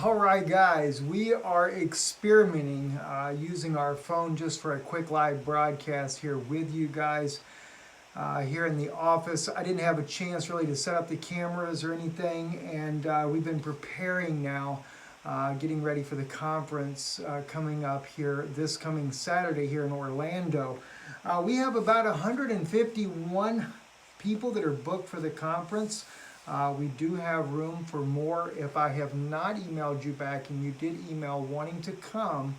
All right, guys, we are experimenting using our phone just for a quick live broadcast here with you guys here in the office. I didn't have a chance really to set up the cameras or anything, and we've been preparing now, getting ready for the conference coming up here this coming Saturday here in Orlando. We have about 151 people that are booked for the conference. We do have room for more. If I have not emailed you back and you did email wanting to come,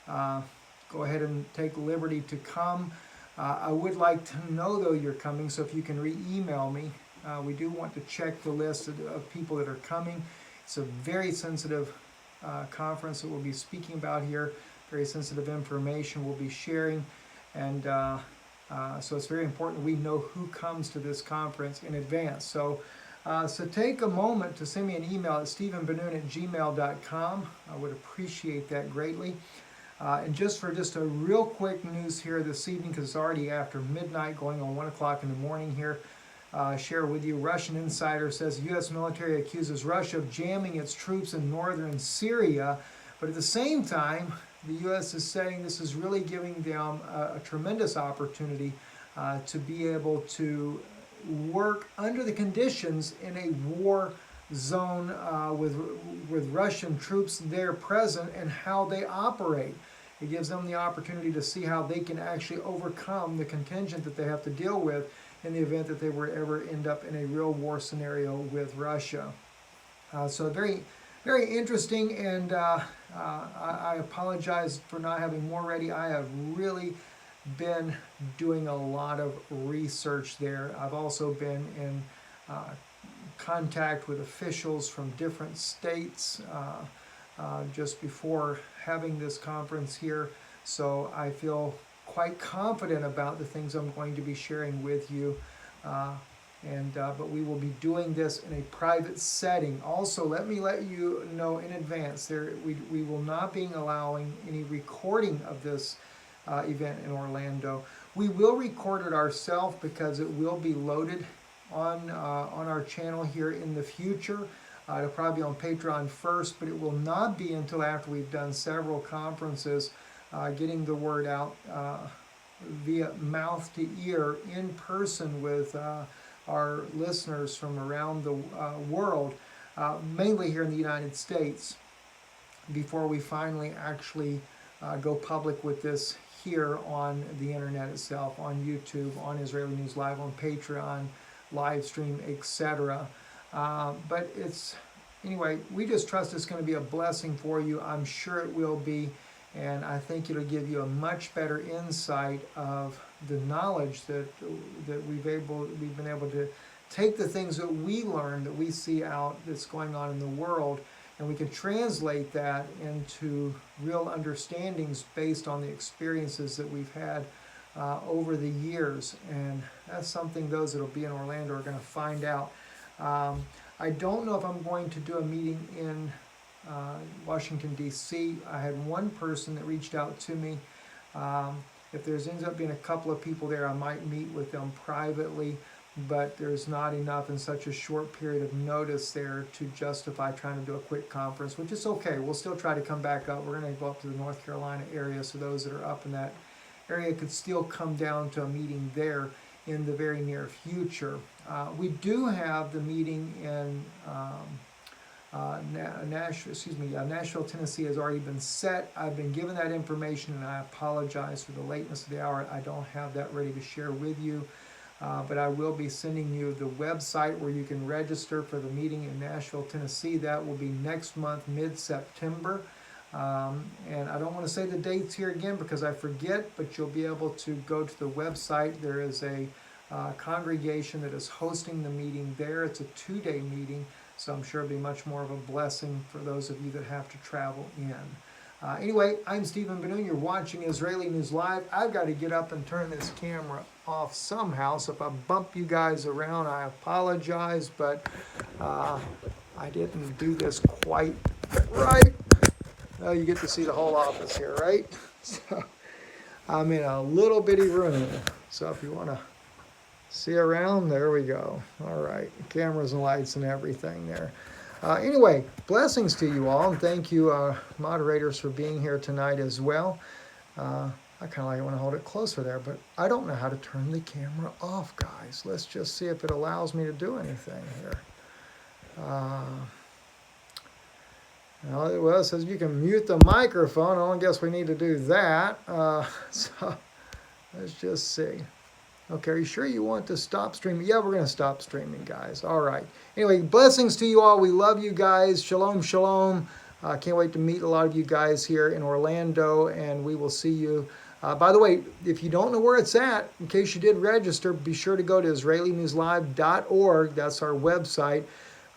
go ahead and take liberty to come. I would like to know though you're coming, so if you can re-email me. We do want to check the list of people that are coming. It's a very sensitive conference that we'll be speaking about here, very sensitive information we'll be sharing, and so it's very important we know who comes to this conference in advance. So take a moment to send me an email at stephenbenoon@gmail.com. I would appreciate that greatly. And just a real quick news here this evening, because it's already after midnight, going on 1 o'clock in the morning here, share with you. Russian insider says U.S. military accuses Russia of jamming its troops in northern Syria, but at the same time, the U.S. is saying this is really giving them a tremendous opportunity to be able to work under the conditions in a war zone with Russian troops there present and how they operate. It gives them the opportunity to see how they can actually overcome the contingent that they have to deal with in the event that they were ever end up in a real war scenario with Russia. So very, very interesting, and I apologize for not having more ready. I have really been doing a lot of research there. I've also been in contact with officials from different states just before having this conference here, so I feel quite confident about the things I'm going to be sharing with you. But we will be doing this in a private setting. Also, let you know in advance, we will not be allowing any recording of this event in Orlando. We will record it ourselves because it will be loaded on our channel here in the future. It'll probably be on Patreon first, but it will not be until after we've done several conferences, getting the word out via mouth to ear in person with our listeners from around the world, mainly here in the United States, before we finally actually go public with this here on the internet itself, on YouTube, on Israeli News Live, on Patreon, live stream, etc. But anyway, we just trust it's going to be a blessing for you. I'm sure it will be, and I think it'll give you a much better insight of the knowledge that we've been able to take the things that we learn, that we see out that's going on in the world, and we can translate that into real understandings based on the experiences that we've had over the years. And that's something those that will be in Orlando are going to find out. I don't know if I'm going to do a meeting in Washington, D.C. I had one person that reached out to me. If there ends up being a couple of people there, I might meet with them privately, but there's not enough in such a short period of notice there to justify trying to do a quick conference, which is okay. We'll still try to come back up. We're going to go up to the North Carolina area, so those that are up in that area could still come down to a meeting there in the very near future. We do have the meeting in Nashville, Tennessee has already been set. I've been given that information, and I apologize for the lateness of the hour. I don't have that ready to share with you. But I will be sending you the website where you can register for the meeting in Nashville, Tennessee. That will be next month, mid-September. And I don't want to say the dates here again because I forget, but you'll be able to go to the website. There is a congregation that is hosting the meeting there. It's a 2-day meeting, so I'm sure it'll be much more of a blessing for those of you that have to travel in. Anyway, I'm Stephen Benoon. You're watching Israeli News Live. I've got to get up and turn this camera off somehow, so if I bump you guys around, I apologize, but I didn't do this quite right. Well, you get to see the whole office here, right? So I'm in a little bitty room, so if you want to see around, there we go. All right, cameras and lights and everything there. Anyway, blessings to you all, and thank you, moderators, for being here tonight as well. I kind of like want to hold it closer there, but I don't know how to turn the camera off, guys. Let's just see if it allows me to do anything here. Well, it says you can mute the microphone. I guess we need to do that. So let's just see. Okay, are you sure you want to stop streaming? Yeah, we're going to stop streaming, guys. All right. Anyway, blessings to you all. We love you guys. Shalom, shalom. Can't wait to meet a lot of you guys here in Orlando, and we will see you. By the way, if you don't know where it's at, in case you did register, be sure to go to IsraeliNewsLive.org. That's our website.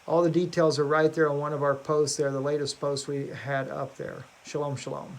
All the details are right there on one of our posts there, the latest post we had up there. Shalom, shalom.